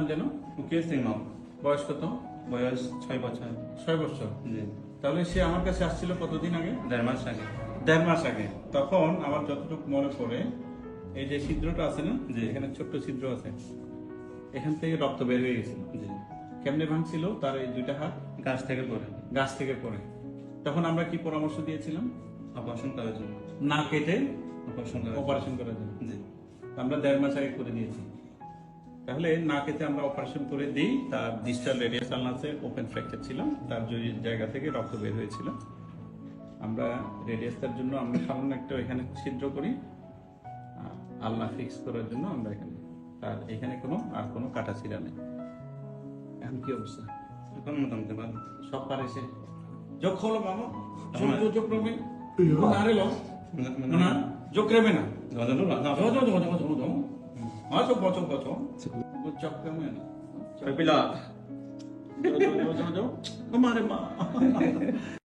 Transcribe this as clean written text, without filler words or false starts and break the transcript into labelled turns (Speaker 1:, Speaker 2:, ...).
Speaker 1: যেন?
Speaker 2: মুকেশ সিং মাও।
Speaker 1: বয়স কত?
Speaker 2: বয়স 6 বছর।
Speaker 1: 6 বছর।
Speaker 2: জি।
Speaker 1: তাহলে সে আমার কাছে আসছিল কতদিন আগে?
Speaker 2: 1.5 মাস আগে।
Speaker 1: 1.5 মাস আগে। তখন আমার যতটুকু মনে পড়ে, এই যে ছিদ্রটা আছে না,
Speaker 2: জি।
Speaker 1: এখানে ছোট্ট ছিদ্র আছে, এখান থেকে রক্ত বের হয়ে গেছিল।
Speaker 2: জি।
Speaker 1: কেমনে ভাঙছিল? তার এই দুইটা হাত
Speaker 2: গাছ থেকে পড়ে
Speaker 1: গাছ থেকে পড়ে। তখন আমরা কি পরামর্শ দিয়েছিলাম?
Speaker 2: অপারেশন করার জন্য।
Speaker 1: না কেটে
Speaker 2: অপারেশন করার জন্য।
Speaker 1: অপারেশন করার জন্য।
Speaker 2: জি।
Speaker 1: আমরা 1.5 মাস আগে করে দিয়েছি। তাহলে না কেটে আমরা অপারেশন করে দিই। তার ডিস্টাল রেডিয়াস আলনাসে ওপেন ফ্র্যাকচার ছিল, তার জায়গা থেকে রক্ত বের হয়েছিল। আমরা রেডিয়াসটার জন্য আমরা সামান্য একটা এখানে ছিদ্র করি, আলনা ফিক্স করার জন্য আমরা এখানে, তার এখানে কোনো কাটা ছিঁড়া নেই। এখন কি অবস্থা?
Speaker 2: এখন মোটামুটি ভালো।
Speaker 1: সব পারেছে যোগ হলো মামা
Speaker 2: আমার-
Speaker 1: যোগ রবে না রে লো না যোগ রেবে না
Speaker 2: গজানো না।
Speaker 1: 저 버져 버져 뭐 짝병이야
Speaker 2: 저 빌라.
Speaker 1: 저 그만해 마